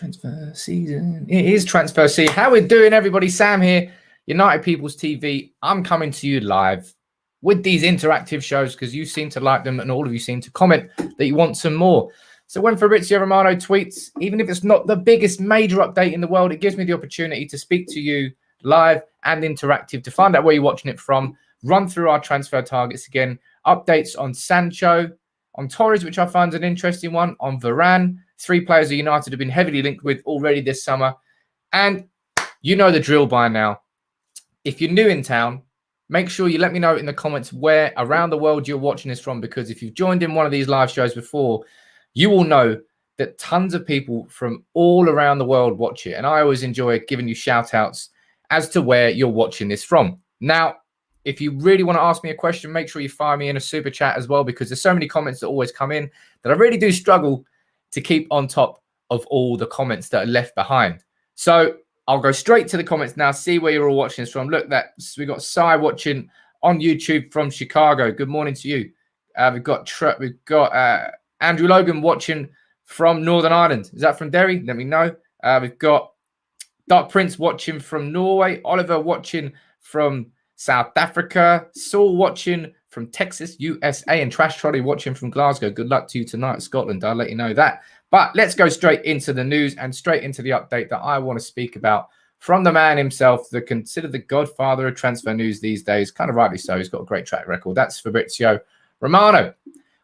Transfer season. It is transfer season. How we doing, everybody? Sam here, United People's TV. I'm coming to you live with these interactive shows because you seem to like them and all of you seem to comment that you want some more. So when Fabrizio Romano tweets, even if it's not the biggest major update in the world, it gives me the opportunity to speak to you live and interactive to find out where you're watching it from, run through our transfer targets again, updates on Sancho, on Torres, which I find an interesting one, on Varane. 3 players that United have been heavily linked with already this summer. And you know the drill by now. If you're new in town, make sure you let me know in the comments where around the world you're watching this from, because if you've joined in one of these live shows before, you will know that tons of people from all around the world watch it. And I always enjoy giving you shout outs as to where you're watching this from. Now, if you really want to ask me a question, make sure you fire me in a super chat as well, because there's so many comments that always come in that I really do struggle to keep on top of all the comments that are left behind. So I'll go straight to the comments now, see where you're all watching this from. Look, we got Sai watching on YouTube from Chicago. Good morning to you. We've got Andrew Logan watching from Northern Ireland. Is that from Derry? Let me know. We've got Dark Prince watching from Norway. Oliver watching from South Africa. Saul watching from Texas, USA, and Trash Trolley watching from Glasgow. Good luck to you tonight, Scotland. I'll let you know that. But let's go straight into the news and straight into the update that I want to speak about from the man himself, the considered the godfather of transfer news these days. Kind of rightly so. He's got a great track record. That's Fabrizio Romano.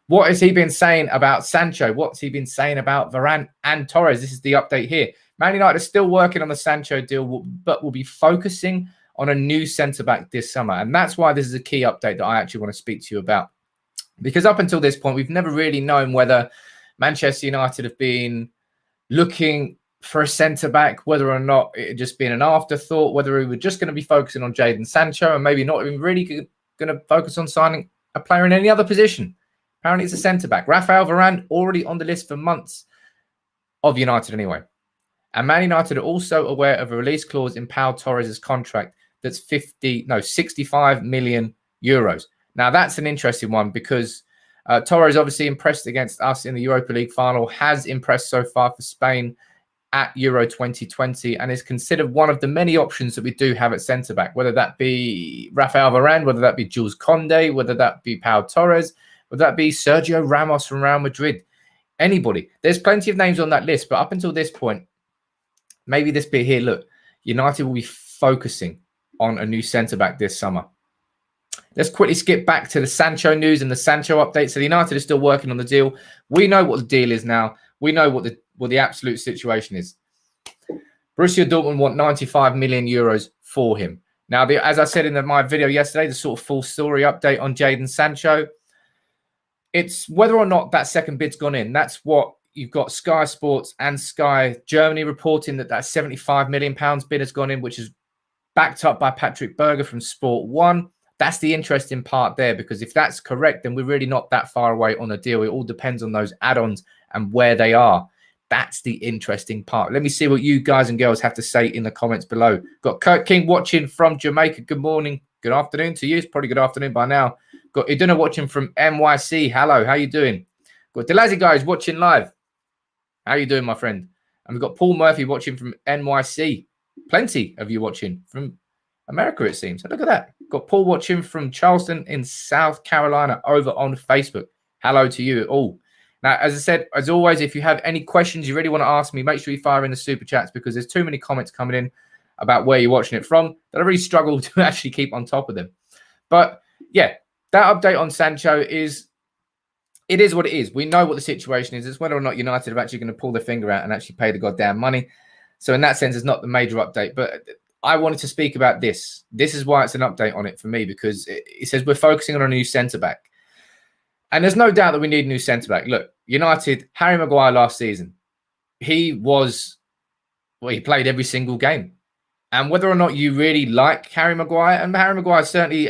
What has he been saying about Sancho? What's he been saying about Varane and Torres? This is the update here. Man United is still working on the Sancho deal, but will be focusing on a new centre-back this summer. And that's why this is a key update that I actually want to speak to you about. Because up until this point, we've never really known whether Manchester United have been looking for a centre-back, whether or not it had just been an afterthought, whether we were just going to be focusing on Jadon Sancho and maybe not even really going to focus on signing a player in any other position. Apparently it's a centre-back. Raphael Varane already on the list for months of United anyway. And Man United are also aware of a release clause in Pau Torres' contract that's 65 million euros. Now, that's an interesting one because Torres obviously impressed against us in the Europa League final, has impressed so far for Spain at Euro 2020, and is considered one of the many options that we do have at centre-back, whether that be Raphael Varane, whether that be Jules Koundé, whether that be Pau Torres, whether that be Sergio Ramos from Real Madrid, anybody. There's plenty of names on that list, but up until this point, maybe this bit here, look, United will be focusing on a new centre-back this summer. Let's quickly skip back to the Sancho news and the Sancho update. So the United is still working on the deal. We know what the deal is now. We know what the absolute situation is. Borussia Dortmund want 95 million euros for him. Now, as I said in my video yesterday, the sort of full story update on Jadon Sancho, it's whether or not that second bid's gone in. That's what you've got Sky Sports and Sky Germany reporting that £75 million bid has gone in, which is backed up by Patrick Berger from Sport 1. That's the interesting part there, because if that's correct, then we're really not that far away on a deal. It all depends on those add-ons and where they are. That's the interesting part. Let me see what you guys and girls have to say in the comments below. Got Kurt King watching from Jamaica. Good morning. Good afternoon to you. It's probably good afternoon by now. Got Iduna watching from NYC. Hello. How you doing? Got Delazy guys watching live. How you doing, my friend? And we've got Paul Murphy watching from NYC. Plenty of you watching from America, it seems. Look at that. Got Paul watching from Charleston in South Carolina over on Facebook. Hello to you all. Now, as I said, as always, if you have any questions you really want to ask me, make sure you fire in the super chats, because there's too many comments coming in about where you're watching it from that I really struggle to actually keep on top of them. But yeah, that update on Sancho is what it is. We know what the situation is. It's whether or not United are actually going to pull their finger out and actually pay the goddamn money. So in that sense, it's not the major update. But I wanted to speak about this. This is why it's an update on it for me, because it says we're focusing on a new centre-back. And there's no doubt that we need a new centre-back. Look, United, Harry Maguire last season, he played every single game. And whether or not you really like Harry Maguire, and Harry Maguire certainly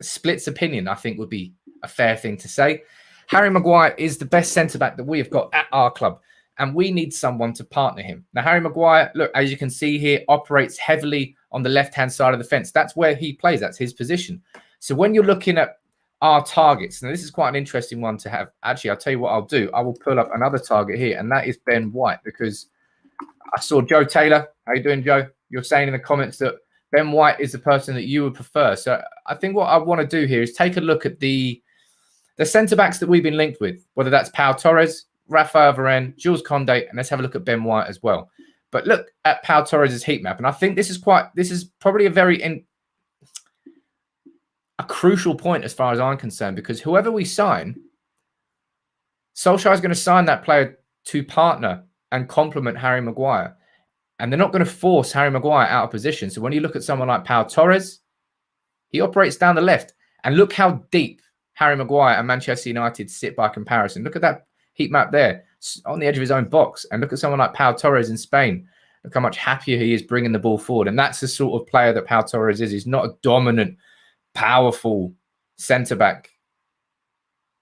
splits opinion, I think would be a fair thing to say. Harry Maguire is the best centre-back that we have got at our club, and we need someone to partner him. Now, Harry Maguire, look, as you can see here, operates heavily on the left-hand side of the fence. That's where he plays. That's his position. So when you're looking at our targets, now this is quite an interesting one to have. Actually, I'll tell you what I'll do. I will pull up another target here, and that is Ben White, because I saw Joe Taylor. How you doing, Joe? You're saying in the comments that Ben White is the person that you would prefer. So I think what I want to do here is take a look at the centre-backs that we've been linked with, whether that's Pau Torres, Raphael Varane, Jules Koundé, and let's have a look at Ben White as well. But look at Pau Torres' heat map, and I think this is probably a crucial point as far as I'm concerned, because whoever we sign, Solskjaer is going to sign that player to partner and complement Harry Maguire. And they're not going to force Harry Maguire out of position. So when you look at someone like Pau Torres, he operates down the left. And look how deep Harry Maguire and Manchester United sit by comparison. Look at that heat map there on the edge of his own box. And look at someone like Pau Torres in Spain. Look how much happier he is bringing the ball forward. And that's the sort of player that Pau Torres is. He's not a dominant, powerful centre-back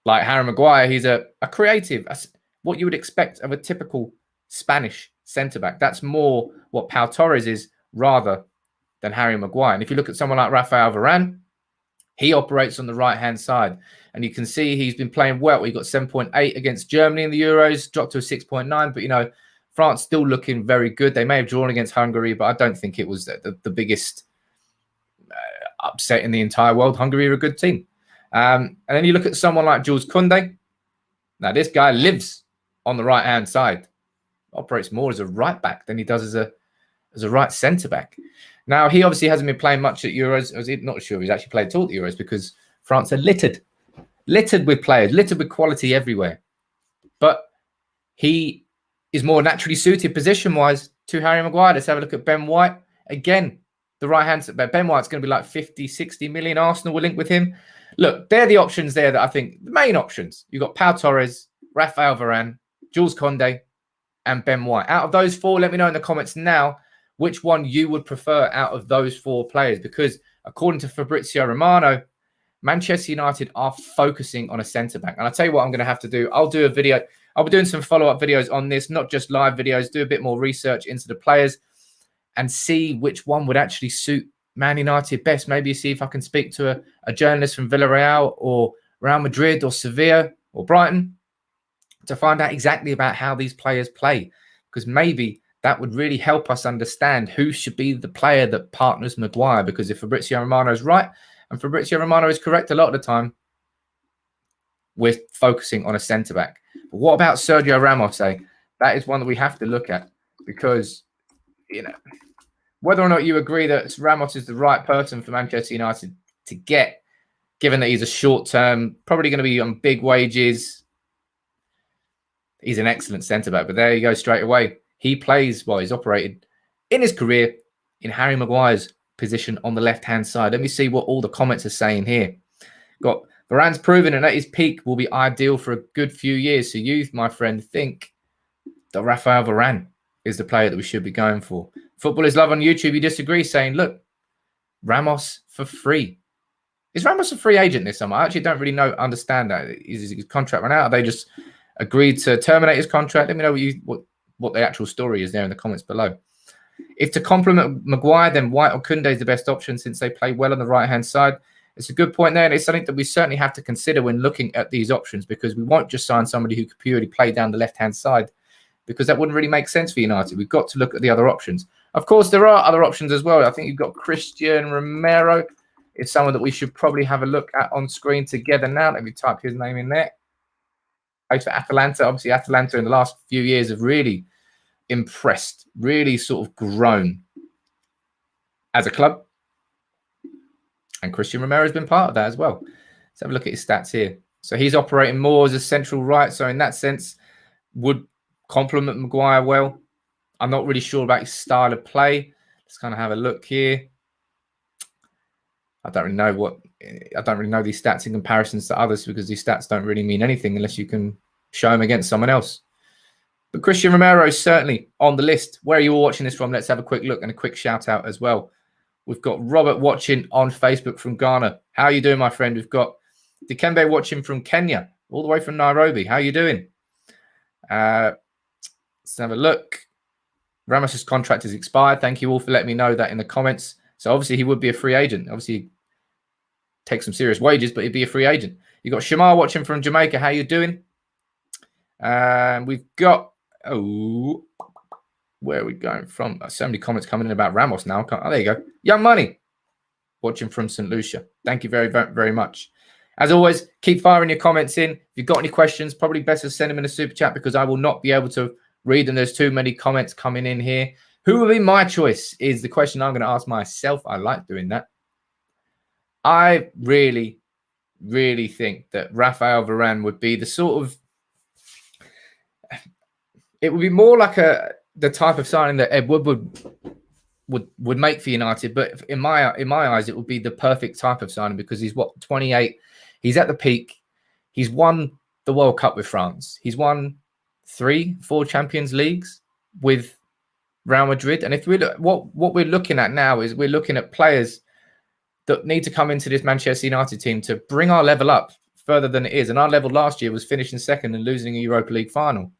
like Harry Maguire. He's a creative, what you would expect of a typical Spanish centre-back. That's more what Pau Torres is rather than Harry Maguire. And if you look at someone like Raphael Varane, he operates on the right-hand side. And you can see he's been playing well. He got 7.8 against Germany in the Euros, dropped to a 6.9. But, you know, France still looking very good. They may have drawn against Hungary, but I don't think it was the biggest upset in the entire world. Hungary are a good team. And then you look at someone like Jules Koundé. Now, this guy lives on the right-hand side. Operates more as a right back than he does as a right centre back. Now, he obviously hasn't been playing much at Euros. I'm not sure if he's actually played at all at Euros, because France are littered with players, littered with quality everywhere. But he is more naturally suited position-wise to Harry Maguire. Let's have a look at Ben White. Again, the right-hand side. Ben White's going to be like 50, 60 million. Arsenal will link with him. Look, they're the options there that I think, the main options. You've got Pau Torres, Raphael Varane, Jules Koundé, and Ben White. Out of those four, let me know in the comments now which one you would prefer out of those four players. Because according to Fabrizio Romano, Manchester United are focusing on a centre-back. And I'll tell you what I'm going to have to do. I'll do a video. I'll be doing some follow-up videos on this, not just live videos, do a bit more research into the players and see which one would actually suit Man United best. Maybe see if I can speak to a journalist from Villarreal or Real Madrid or Sevilla or Brighton to find out exactly about how these players play, because maybe that would really help us understand who should be the player that partners Maguire. Because if Fabrizio Romano is right, and Fabrizio Romano is correct a lot of the time, we're focusing on a centre-back. But what about Sergio Ramos? That is one that we have to look at, because, you know, whether or not you agree that Ramos is the right person for Manchester United to get, given that he's a short-term, probably going to be on big wages, he's an excellent centre-back. But there you go, straight away. He plays, well, he's operated in his career in Harry Maguire's position on the left-hand side. Let me see what all the comments are saying here. Got Varane's proven and at his peak will be ideal for a good few years. So you, my friend, think that Raphael Varane is the player that we should be going for. Football is Love on YouTube, you disagree, saying, look, Ramos for free. Is Ramos a free agent this summer? I actually don't really understand that. Is his contract run out? Are they just agreed to terminate his contract? Let me know what the actual story is there in the comments below. If to complement Maguire, then White or Koundé is the best option since they play well on the right-hand side. It's a good point there, and it's something that we certainly have to consider when looking at these options, because we won't just sign somebody who could purely play down the left-hand side, because that wouldn't really make sense for United. We've got to look at the other options. Of course, there are other options as well. I think you've got Christian Romero. It's someone that we should probably have a look at on screen together now. Let me type his name in there. Plays for Atalanta. Obviously, Atalanta in the last few years have really impressed, really sort of grown as a club. And Christian Romero has been part of that as well. Let's have a look at his stats here. So he's operating more as a central right. So in that sense, would complement Maguire well. I'm not really sure about his style of play. Let's kind of have a look here. I don't really know these stats in comparisons to others, because these stats don't really mean anything unless you can show them against someone else. But Christian Romero is certainly on the list. Where are you all watching this from? Let's have a quick look and a quick shout out as well. We've got Robert watching on Facebook from Ghana. How are you doing, my friend? We've got Dikembe watching from Kenya, all the way from Nairobi. How are you doing? Let's have a look. Ramos's contract has expired. Thank you all for letting me know that in the comments. So obviously he would be a free agent. Obviously he'd take some serious wages, but he'd be a free agent. You've got Shamar watching from Jamaica. How you doing? We've got where are we going from? So many comments coming in about Ramos now. Oh, there you go. Young Money, watching from St. Lucia. Thank you very, very, very much. As always, keep firing your comments in. If you've got any questions, probably best to send them in a super chat because I will not be able to read them. There's too many comments coming in here. Who will be my choice is the question I'm going to ask myself. I like doing that. I really, really think that Raphael Varane would be the sort of... It would be more like the type of signing that Ed Woodward would make for United, but in my eyes, it would be the perfect type of signing because he's 28. He's at the peak. He's won the World Cup with France. He's won 3-4 Champions Leagues with Real Madrid. And if we look, what we're looking at now is we're looking at players that need to come into this Manchester United team to bring our level up further than it is. And our level last year was finishing second and losing a Europa League final.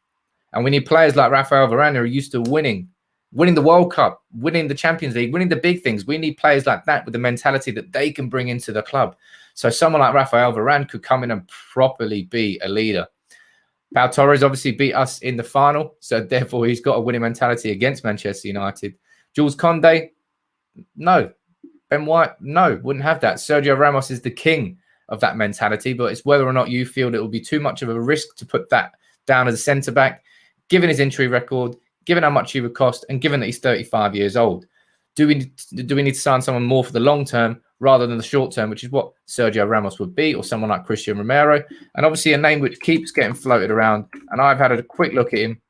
And we need players like Raphael Varane who are used to winning the World Cup, winning the Champions League, winning the big things. We need players like that with the mentality that they can bring into the club. So someone like Raphael Varane could come in and properly be a leader. Pau Torres obviously beat us in the final, so therefore he's got a winning mentality against Manchester United. Jules Koundé, no. Ben White, no, wouldn't have that. Sergio Ramos is the king of that mentality, but it's whether or not you feel that it will be too much of a risk to put that down as a centre-back, given his injury record, given how much he would cost, and given that he's 35 years old. Do we need to sign someone more for the long term rather than the short term, which is what Sergio Ramos would be, or someone like Christian Romero? And obviously a name which keeps getting floated around, and I've had a quick look at him,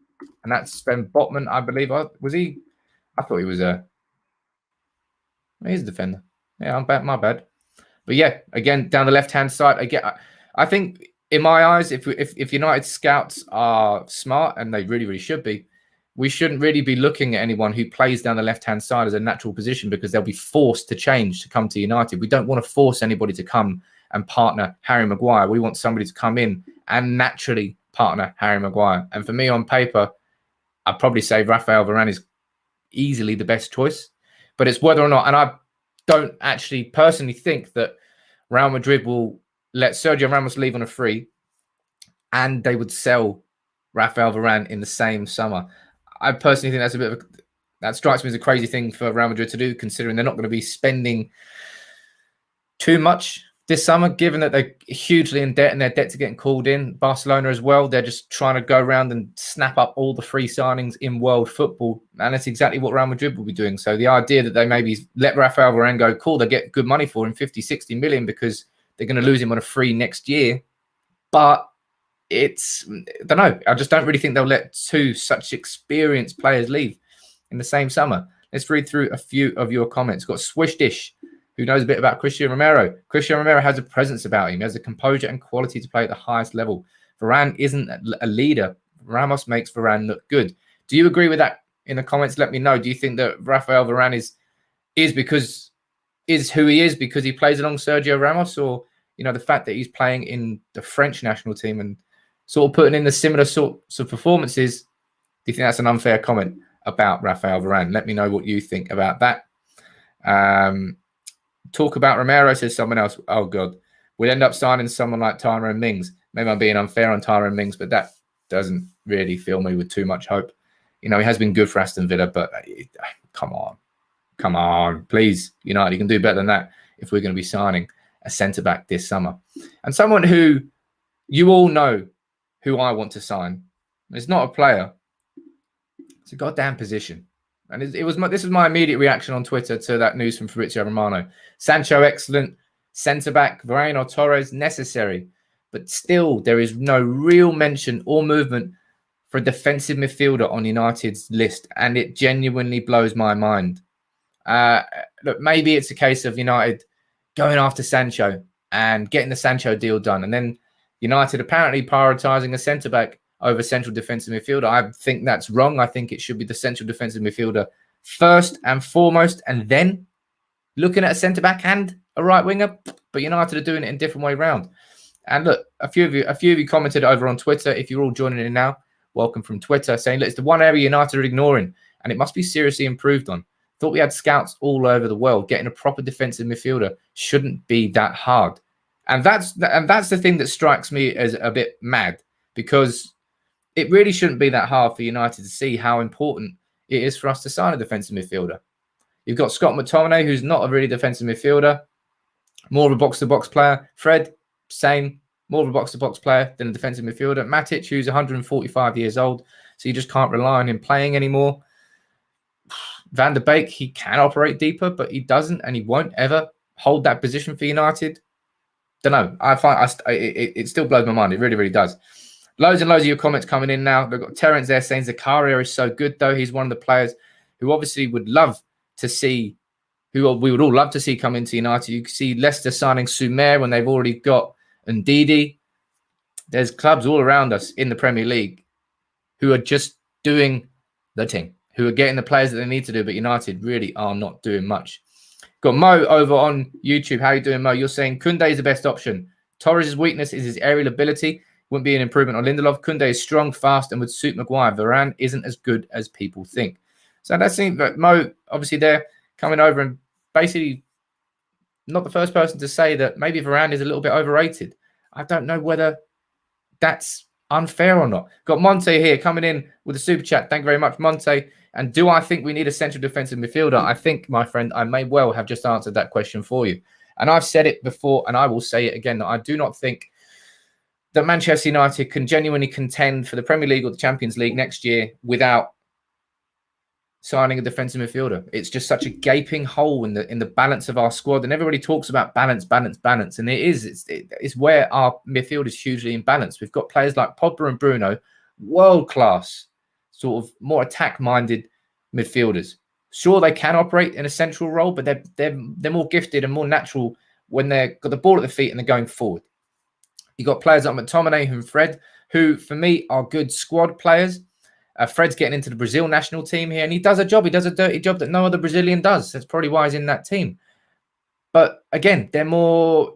and that's Sven Botman, I believe. Was he? I thought he was he's a defender. Yeah, I'm bad. My bad. But yeah, again, down the left-hand side, I think in my eyes, if United scouts are smart, and they really, really should be, we shouldn't really be looking at anyone who plays down the left-hand side as a natural position because they'll be forced to change to come to United. We don't want to force anybody to come and partner Harry Maguire. We want somebody to come in and naturally partner Harry Maguire. And for me, on paper, I'd probably say Raphael Varane is easily the best choice. But it's whether or not, and I don't actually personally think that Real Madrid will let Sergio Ramos leave on a free and they would sell Raphael Varane in the same summer. I personally think that's a bit of that strikes me as a crazy thing for Real Madrid to do, considering they're not going to be spending too much this summer, given that they're hugely in debt and their debts are getting called in. Barcelona as well, they're just trying to go around and snap up all the free signings in world football, and that's exactly what Real Madrid will be doing. So the idea that they maybe let Raphael Varane go, cool, they get good money for him, 50, 60 million, because they're going to lose him on a free next year. But I don't know. I just don't really think they'll let two such experienced players leave in the same summer. Let's read through a few of your comments. Got Swish Dish, who knows a bit about Christian Romero. Christian Romero has a presence about him. He has a composure and quality to play at the highest level. Varane isn't a leader. Ramos makes Varane look good. Do you agree with that? In the comments, let me know. Do you think that Raphael Varane is who he is because he plays along Sergio Ramos, or the fact that he's playing in the French national team and sort of putting in the similar sorts of performances? Do you think that's an unfair comment about Raphael Varane? Let me know what you think about that. Talk about Romero, says someone else. Oh, God. We'll end up signing someone like Tyrone Mings. Maybe I'm being unfair on Tyrone Mings, but that doesn't really fill me with too much hope. He has been good for Aston Villa, but come on, please. United, you can do better than that if we're going to be signing a centre-back this summer. And someone who you all know who I want to sign. It's not a player. It's a goddamn position. And this was my immediate reaction on Twitter to that news from Fabrizio Romano. Sancho, excellent. Centre-back, Varane or Torres, necessary. But still, there is no real mention or movement for a defensive midfielder on United's list. And it genuinely blows my mind. Look, maybe it's a case of United going after Sancho and getting the Sancho deal done. And then United apparently prioritising a centre-back over central defensive midfielder. I think that's wrong. I think it should be the central defensive midfielder first and foremost, and then looking at a centre-back and a right winger. But United are doing it in a different way round. And look, a few of you commented over on Twitter. If you're all joining in now, welcome from Twitter, saying, look, it's the one area United are ignoring, and it must be seriously improved on. Thought we had scouts all over the world. Getting a proper defensive midfielder shouldn't be that hard. And that's the thing that strikes me as a bit mad, because it really shouldn't be that hard for United to see how important it is for us to sign a defensive midfielder. You've got Scott McTominay, who's not a really defensive midfielder, more of a box-to-box player. Fred, same, more of a box-to-box player than a defensive midfielder. Matic, who's 145 years old, so you just can't rely on him playing anymore. Van der Beek, he can operate deeper, but he doesn't, and he won't ever hold that position for United. Don't know. I find it still blows my mind. It really, really does. Loads and loads of your comments coming in now. We've got Terence there saying Zakaria is so good, though. He's one of the players who obviously would love to see, who we would all love to see come into United. You can see Leicester signing Sumer when they've already got Ndidi. There's clubs all around us in the Premier League who are just doing the thing, who are getting the players that they need to do, but United really are not doing much. Got Mo over on YouTube. How are you doing, Mo? You're saying Koundé is the best option. Torres' weakness is his aerial ability. Wouldn't be an improvement on Lindelof. Koundé is strong, fast, and would suit Maguire. Varane isn't as good as people think. So that's that Mo, obviously, they're coming over and basically not the first person to say that maybe Varane is a little bit overrated. I don't know whether that's unfair or not. Got Monte here coming in with a super chat. Thank you very much, Monte. And do I think we need a central defensive midfielder? I think, my friend, I may well have just answered that question for you. And I've said it before, and I will say it again, that I do not think that Manchester United can genuinely contend for the Premier League or the Champions League next year without signing a defensive midfielder. It's just such a gaping hole in the balance of our squad. And everybody talks about balance. And it is. It's where our midfield is hugely imbalanced. We've got players like Pogba and Bruno, world-class, sort of more attack-minded midfielders. Sure, they can operate in a central role, but they're more gifted and more natural when they've got the ball at the feet and they're going forward. You've got players like McTominay and Fred, who, for me, are good squad players. Fred's getting into the Brazil national team here, and he does a job. He does a dirty job that no other Brazilian does. That's probably why he's in that team. But, again, they're more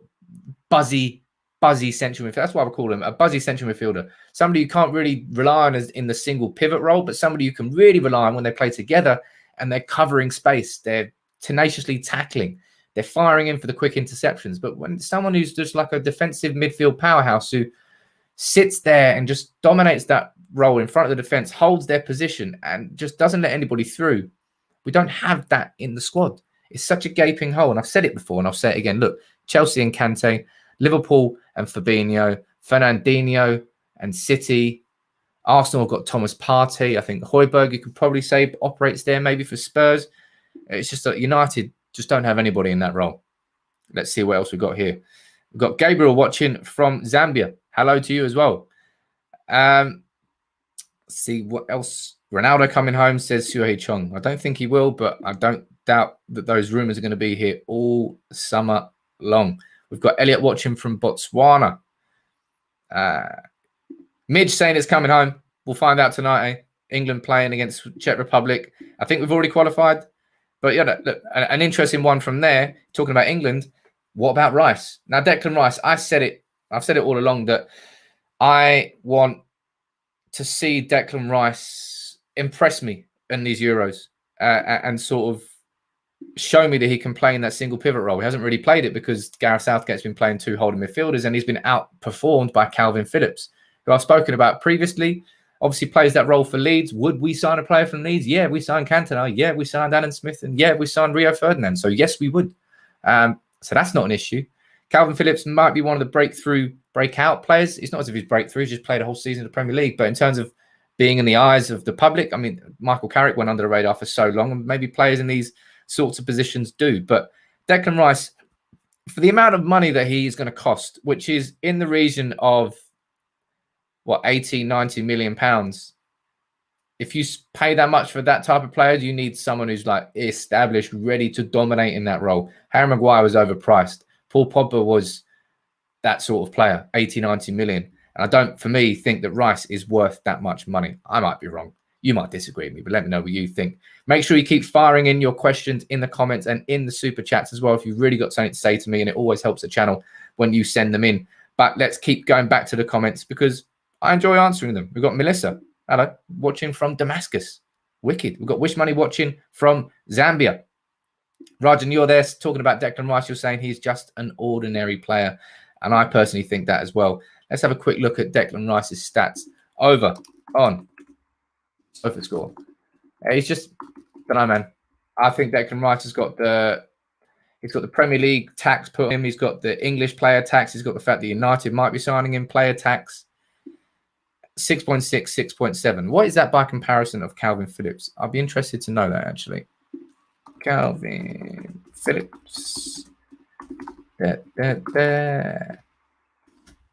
buzzy central midfielder. That's why I call him a buzzy central midfielder. Somebody you can't really rely on as in the single pivot role, but somebody you can really rely on when they play together and they're covering space. They're tenaciously tackling. They're firing in for the quick interceptions. But when someone who's just like a defensive midfield powerhouse who sits there and just dominates that role in front of the defense, holds their position and just doesn't let anybody through, we don't have that in the squad. It's such a gaping hole. And I've said it before and I'll say it again. Look, Chelsea and Kante, Liverpool and Fabinho, Fernandinho and City. Arsenal have got Thomas Partey. I think Højbjerg, you could probably say, operates there maybe for Spurs. It's just that United just don't have anybody in that role. Let's see what else we've got here. We've got Gabriel watching from Zambia. Hello to you as well. See what else. Ronaldo coming home, says Shuhei Chong. I don't think he will, but I don't doubt that those rumours are going to be here all summer long. We've got Elliot watching from Botswana. Midge saying it's coming home. We'll find out tonight, eh? England playing against Czech Republic. I think we've already qualified. But yeah, look, an interesting one from there, talking about England. What about Rice? Now, Declan Rice, I've said it all along that I want to see Declan Rice impress me in these Euros and sort of show me that he can play in that single pivot role. He hasn't really played it because Gareth Southgate's been playing two holding midfielders and he's been outperformed by Calvin Phillips, who I've spoken about previously. Obviously plays that role for Leeds. Would we sign a player from Leeds? Yeah, we signed Cantona. Yeah, we signed Alan Smith. And yeah, we signed Rio Ferdinand. So yes, we would. So that's not an issue. Calvin Phillips might be one of the breakout players. It's not as if he's breakthrough. He's just played a whole season of the Premier League. But in terms of being in the eyes of the public, I mean, Michael Carrick went under the radar for so long, and maybe players in these sorts of positions do. But Declan Rice, for the amount of money that he is going to cost, which is in the region of, 80, 90 million pounds. If you pay that much for that type of player, you need someone who's like established, ready to dominate in that role. Harry Maguire was overpriced. Paul Pogba was that sort of player, 80, 90 million. And I don't, for me, think that Rice is worth that much money. I might be wrong. You might disagree with me, but let me know what you think. Make sure you keep firing in your questions in the comments and in the super chats as well if you've really got something to say to me, and it always helps the channel when you send them in. But let's keep going back to the comments because I enjoy answering them. We've got Melissa, hello, watching from Damascus. Wicked. We've got Wish Money watching from Zambia. Rajan, you're there talking about Declan Rice. You're saying he's just an ordinary player. And I personally think that as well. Let's have a quick look at Declan Rice's stats over on SofaScore. He's just, I don't know, man. I think Declan Rice has got he's got the Premier League tax put on him. He's got the English player tax. He's got the fact that United might be signing him player tax. 6.6, 6.7. What is that by comparison of Calvin Phillips? I'd be interested to know that, actually. Calvin Phillips. There.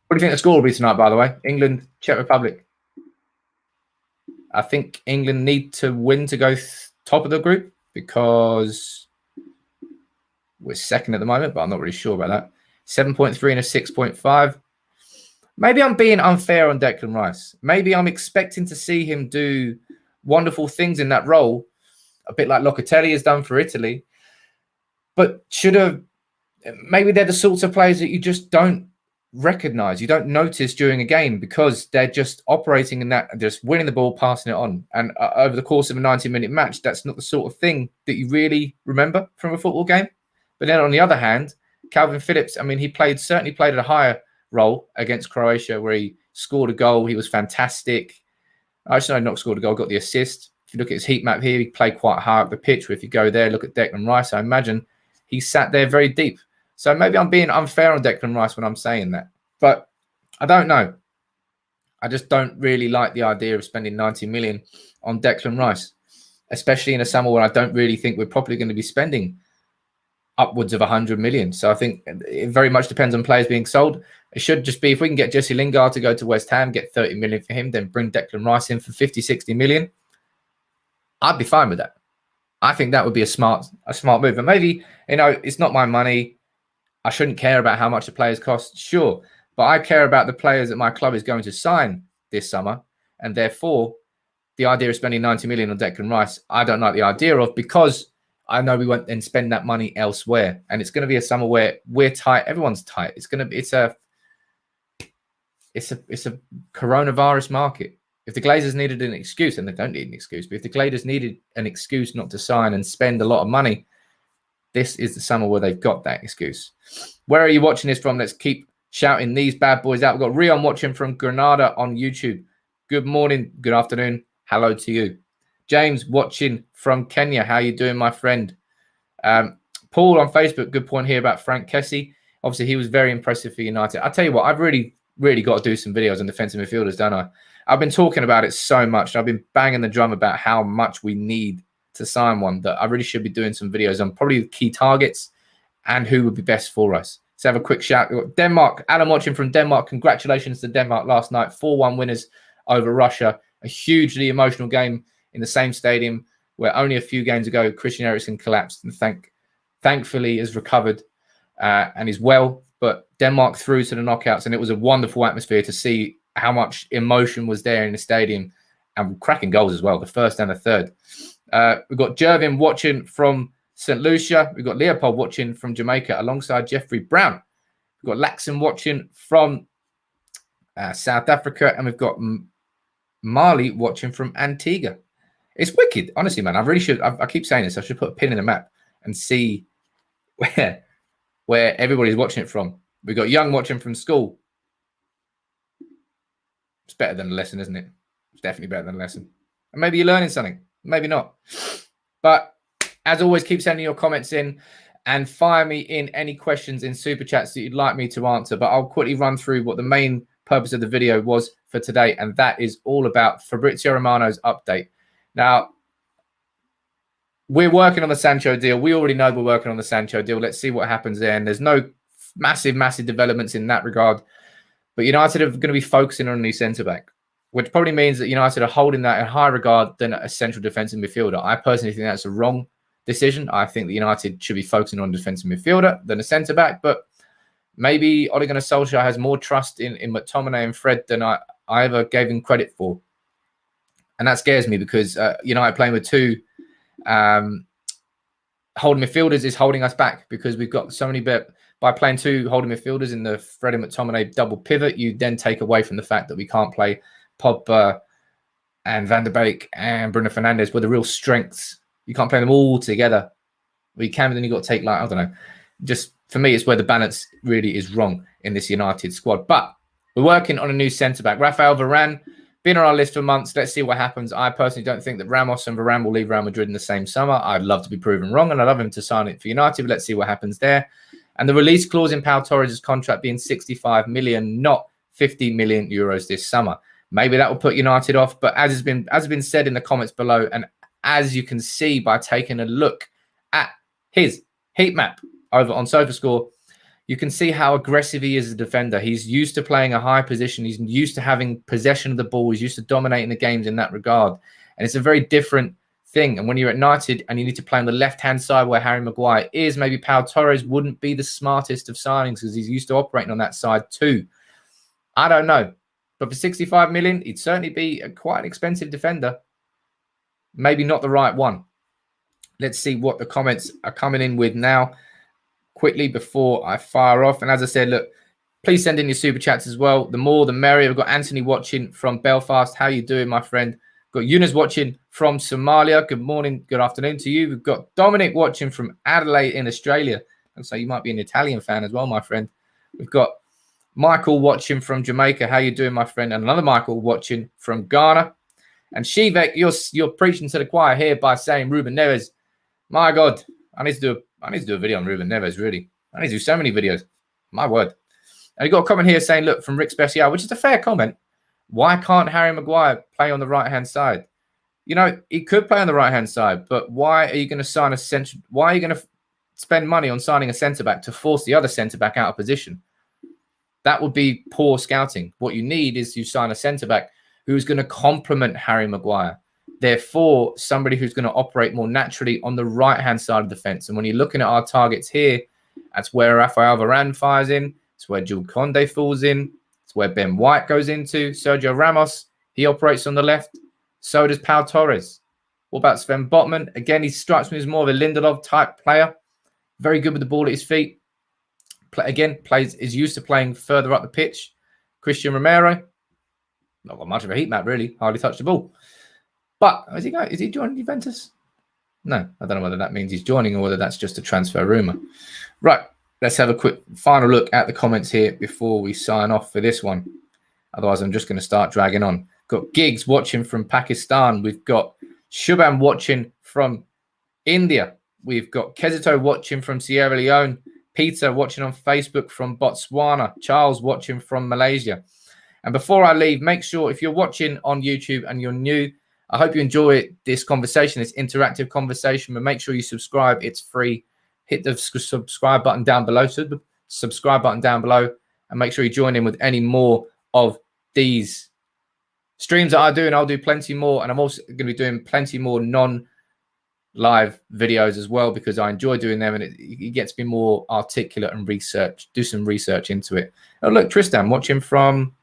What do you think the score will be tonight, by the way? England, Czech Republic. I think England need to win to go top of the group because we're second at the moment, but I'm not really sure about that. 7.3 and a 6.5. Maybe I'm being unfair on Declan Rice. Maybe I'm expecting to see him do wonderful things in that role, a bit like Locatelli has done for Italy. But maybe they're the sorts of players that you just don't recognize, you don't notice during a game because they're just operating in that, just winning the ball, passing it on. And over the course of a 90-minute match, that's not the sort of thing that you really remember from a football game. But then on the other hand, Calvin Phillips, I mean, he certainly played at a higher role against Croatia where he scored a goal. He was fantastic. Actually, no, not scored a goal, got the assist. If you look at his heat map here, he played quite high up the pitch. If you go there, look at Declan Rice, I imagine he sat there very deep. So maybe I'm being unfair on Declan Rice when I'm saying that. But I don't know. I just don't really like the idea of spending 90 million on Declan Rice, especially in a summer where I don't really think we're probably going to be spending upwards of 100 million. So I think it very much depends on players being sold. It should just be if we can get Jesse Lingard to go to West Ham, get 30 million for him, then bring Declan Rice in for 50, 60 million. I'd be fine with that. I think that would be a smart move. And maybe, it's not my money. I shouldn't care about how much the players cost. Sure. But I care about the players that my club is going to sign this summer. And therefore, the idea of spending 90 million on Declan Rice, I don't like the idea of, because I know we won't then spend that money elsewhere. And it's going to be a summer where we're tight. Everyone's tight. It's a coronavirus market. If the Glazers needed an excuse, and they don't need an excuse, but if the Glazers needed an excuse not to sign and spend a lot of money, this is the summer where they've got that excuse. Where are you watching this from? Let's keep shouting these bad boys out. We've got Rion watching from Granada on YouTube. Good morning, good afternoon. Hello to you. James watching from Kenya. How you doing, my friend? Paul on Facebook. Good point here about Frank Kessie. Obviously, he was very impressive for United. I tell you what, I've really got to do some videos on defensive midfielders, don't I? I've been talking about it so much. I've been banging the drum about how much we need to sign one, that I really should be doing some videos on probably the key targets and who would be best for us. Let's have a quick shout. We've got Denmark. Alan watching from Denmark. Congratulations to Denmark last night. 4-1 winners over Russia. A hugely emotional game in the same stadium where only a few games ago Christian Eriksen collapsed and thankfully has recovered and is well. But Denmark through to the knockouts, and it was a wonderful atmosphere to see how much emotion was there in the stadium, and cracking goals as well, the first and the third. We've got Jervin watching from St. Lucia. We've got Leopold watching from Jamaica alongside Jeffrey Brown. We've got Laxon watching from South Africa, and we've got Marley watching from Antigua. It's wicked, honestly, man. I really should. I keep saying this. I should put a pin in the map and see where everybody's watching it from. We've got Young watching from school. It's better than a lesson, isn't it? It's definitely better than a lesson. And maybe you're learning something. Maybe not. But as always, keep sending your comments in and fire me in any questions in super chats that you'd like me to answer. But I'll quickly run through what the main purpose of the video was for today. And that is all about Fabrizio Romano's update. Now, we're working on the Sancho deal. We already know we're working on the Sancho deal. Let's see what happens there. And there's no massive developments in that regard. But United are going to be focusing on a new centre-back, which probably means that United are holding that in higher regard than a central defensive midfielder. I personally think that's a wrong decision. I think that United should be focusing on a defensive midfielder than a centre-back. But maybe Ole Gunnar Solskjaer has more trust in McTominay and Fred than I ever gave him credit for. And that scares me because United playing with two holding midfielders is holding us back, because we've got so many by playing two holding midfielders in the Fred and McTominay double pivot, you then take away from the fact that we can't play Pogba and Van der Beek and Bruno Fernandes with the real strengths. You can't play them all together. We can, but then you've got to take, I don't know. Just for me, it's where the balance really is wrong in this United squad. But we're working on a new centre-back. Raphael Varane Been on our list for months. Let's see what happens. I personally don't think that Ramos and Varane will leave Real Madrid in the same summer. I'd love to be proven wrong, and I'd love him to sign it for United, but let's see what happens there. And the release clause in Pau Torres' contract being 65 million, not 50 million euros this summer. Maybe that will put United off, but as has been said in the comments below, and as you can see by taking a look at his heat map over on SofaScore, you can see how aggressive he is as a defender. He's used to playing a high position. He's used to having possession of the ball. He's used to dominating the games in that regard. And it's a very different thing. And when you're at United and you need to play on the left-hand side where Harry Maguire is, maybe Pau Torres wouldn't be the smartest of signings because he's used to operating on that side too. I don't know. But for 65 million, he'd certainly be quite an expensive defender. Maybe not the right one. Let's see what the comments are coming in with now quickly before I fire off. And as I said, look, please send in your super chats as well. The more, the merrier. We've got Anthony watching from Belfast. How you doing, my friend? We've got Yunus watching from Somalia. Good morning, good afternoon to you. We've got Dominic watching from Adelaide in Australia. And so you might be an Italian fan as well, my friend. We've got Michael watching from Jamaica. How you doing, my friend? And another Michael watching from Ghana. And Shivek, you're preaching to the choir here by saying Ruben Neves. My God, I need to do a video on Ruben Neves, really. I need to do so many videos. My word. And you got a comment here saying, look, from Rick Special, which is a fair comment. Why can't Harry Maguire play on the right-hand side? You know, he could play on the right-hand side, but why are you going to sign a centre? Why are you going to spend money on signing a centre-back to force the other centre-back out of position? That would be poor scouting. What you need is you sign a centre-back who's going to complement Harry Maguire. Therefore, somebody who's going to operate more naturally on the right-hand side of the fence. And when you're looking at our targets here, that's where Raphael Varane fires in. It's where Jules Koundé falls in. It's where Ben White goes into. Sergio Ramos, he operates on the left. So does Pau Torres. What about Sven Botman? Again, he strikes me as more of a Lindelof-type player. Very good with the ball at his feet. Is used to playing further up the pitch. Christian Romero, not got much of a heat map, really. Hardly touched the ball. But is he joining Juventus? No, I don't know whether that means he's joining or whether that's just a transfer rumor. Right, let's have a quick final look at the comments here before we sign off for this one. Otherwise, I'm just going to start dragging on. Got Giggs watching from Pakistan. We've got Shubham watching from India. We've got Kezito watching from Sierra Leone. Peter watching on Facebook from Botswana. Charles watching from Malaysia. And before I leave, make sure if you're watching on YouTube and you're new, I hope you enjoy this conversation, this interactive conversation, but make sure you subscribe. It's free. Hit the subscribe button down below, and make sure you join in with any more of these streams that I do, and I'll do plenty more. And I'm also going to be doing plenty more non-live videos as well because I enjoy doing them, and it gets me more articulate and do some research into it. Oh, look, Tristan watching from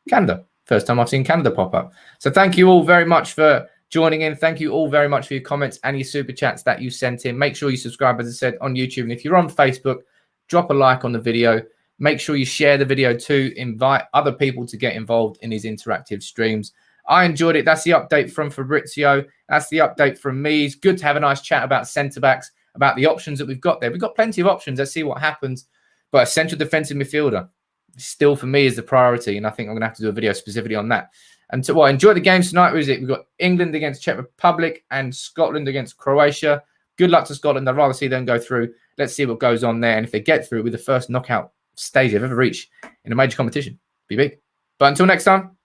Canada. First time I've seen Canada pop up. So thank you all very much for joining in. Thank you all very much for your comments and your super chats that you sent in. Make sure you subscribe, as I said, on YouTube. And if you're on Facebook, drop a like on the video. Make sure you share the video too. Invite other people to get involved in these interactive streams. I enjoyed it. That's the update from Fabrizio. That's the update from me. It's good to have a nice chat about centre-backs, about the options that we've got there. We've got plenty of options. Let's see what happens. But a central defensive midfielder still for me is the priority, and I think I'm going to have to do a video specifically on that. And so, enjoy the games tonight. We've got England against Czech Republic and Scotland against Croatia. Good luck to Scotland. I'd rather see them go through. Let's see what goes on there. And if they get through, with the first knockout stage they've ever reached in a major competition, be big. But until next time,